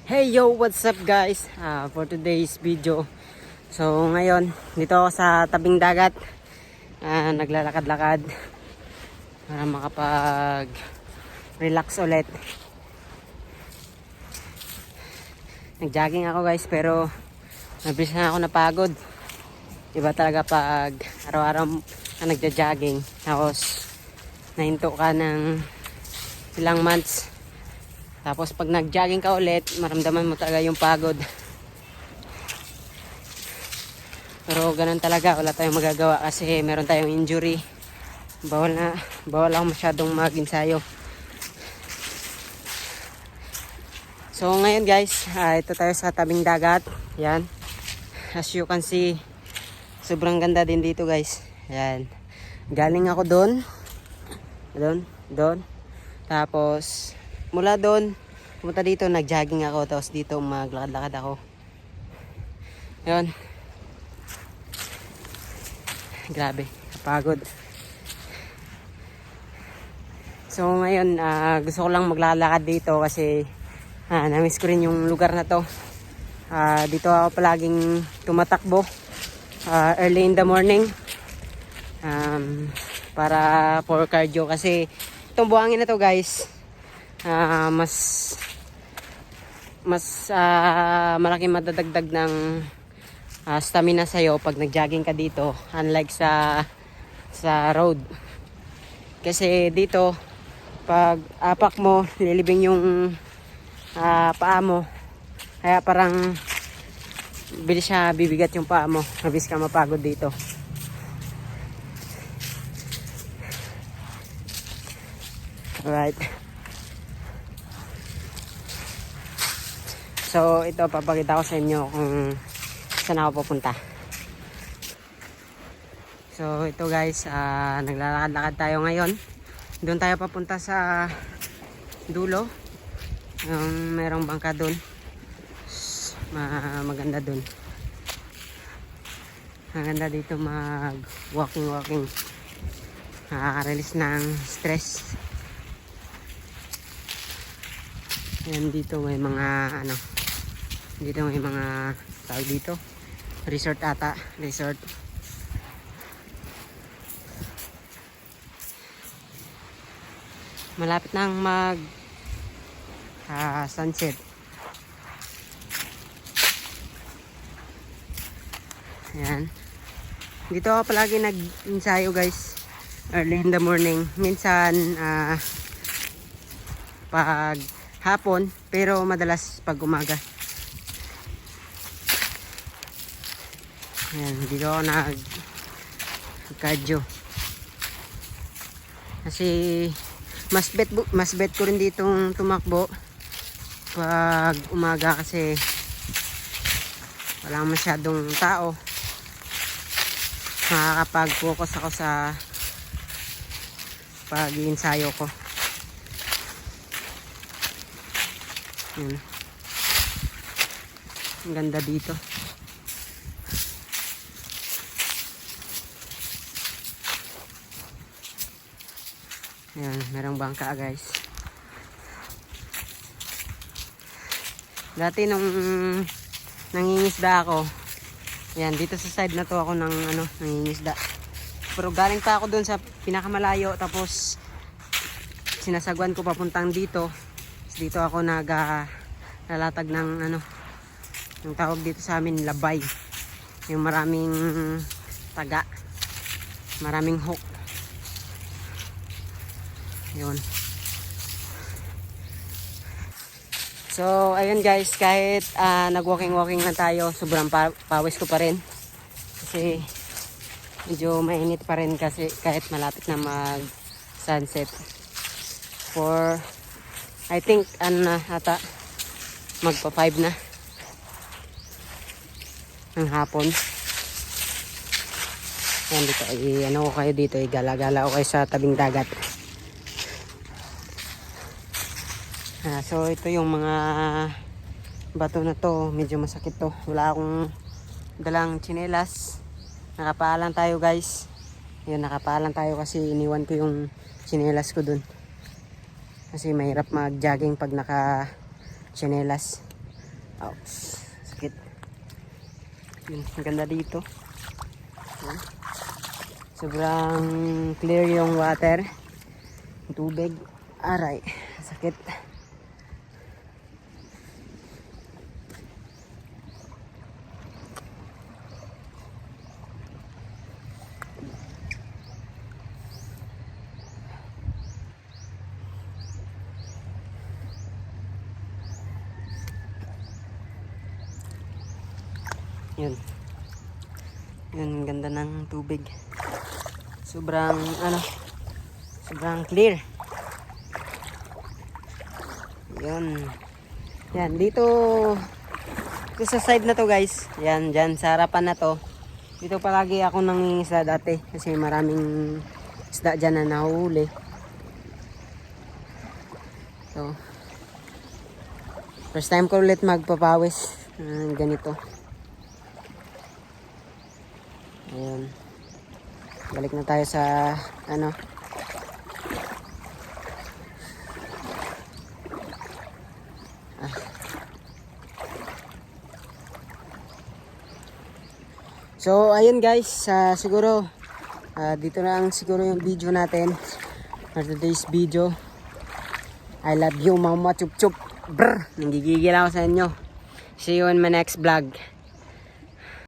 Hey yo, what's up guys? For today's video. So ngayon, dito ako sa tabing dagat. Naglalakad-lakad para makapag relax ulit. Nag-jogging ako guys, pero mabilis na ako napagod. Iba talaga pag araw-araw ka nagja-jogging, tapos nahinto ka ng ilang months. Tapos pag nag-jogging ka ulit, maramdaman mo talaga yung pagod. Pero ganun talaga, wala tayong magagawa kasi meron tayong injury. Bawal ako masyadong mag-ensayo. So ngayon guys, ito tayo sa tabing dagat. Yan. As you can see, sobrang ganda din dito guys. Yan. Galing ako doon. Doon. Tapos mula doon, pumunta dito, nag-jogging ako. Tapos dito, maglakad-lakad ako. Yun. Grabe, kapagod. So ngayon, gusto ko lang maglalakad dito kasi namiss ko rin yung lugar na to. Dito ako palaging tumatakbo early in the morning. Para for cardio kasi itong buhangin na to guys, mas malaking madadagdag ng stamina sa'yo pag nag-jogging ka dito, unlike sa road. Kasi dito pag apak mo, lilibing yung paa mo, kaya parang bilis siya bibigat yung paa mo, mabilis ka mapagod dito. Alright. So ito, papakita ko sa inyo kung saan ako pupunta. So ito guys, naglalakad-lakad tayo ngayon. Doon tayo papunta sa dulo. Yung merong bangka doon. Maganda doon. Maganda dito mag walking. Release ng stress. Yan, dito may mga dito may mga tawag dito, resort ata, resort. Malapit nang mag sunset. Yan, dito ako palagi nag-ensayo guys, early in the morning. Minsan pag hapon, pero madalas pag umaga. Ayan, dito ako nag-cardio. Kasi mas bet ko rin ditong tumakbo pag umaga kasi wala masyadong tao. Makakapag-focus ako sa pag-iinsayo ko. Yan. Ang ganda dito. Ayan, merong bangka guys. Dati nung nangingisda ako, yan, dito sa side na to ako nangingisda. Pero galing pa ako dun sa pinakamalayo, tapos sinasagwan ko papuntang dito. Dito ako naglalatag ng yung tawag dito sa amin, labay. Yung maraming taga, maraming hook. Yun. So ayun guys, kahit nag-walking lang tayo, sobrang pawis ko pa rin. Kasi medyo mainit pa rin kasi kahit malapit na mag sunset. For I think ata magpa 5 na ng hapon. Yan, dito ko kayo dito, gala-gala ko kayo sa tabing dagat. So ito yung mga bato na to, medyo masakit to. Wala akong dalang tsinelas. Nakapalan tayo guys. Yun, nakapalan tayo kasi iniwan ko yung tsinelas ko dun. Kasi mahirap mag-jogging pag naka tsinelas. Ouch. Sakit. Yun, ang ganda dito. Yun. Sobrang clear yung water. Yung tubig. Aray. Sakit. Yun. Yun, ang ganda ng tubig. Sobrang sobrang clear. Yun. Yan, dito sa side na to guys. Yan, dyan sa harapan na to. Dito palagi ako nangingisda dati kasi maraming isda dyan na nahuli. So, first time ko ulit magpapawis. Ganito. Ayun. Balik na tayo sa So ayun guys, siguro dito na lang siguro yung video natin for today's video. I love you mama chup chup. Brr, nanggigigil ako sa inyo. See you in my next vlog.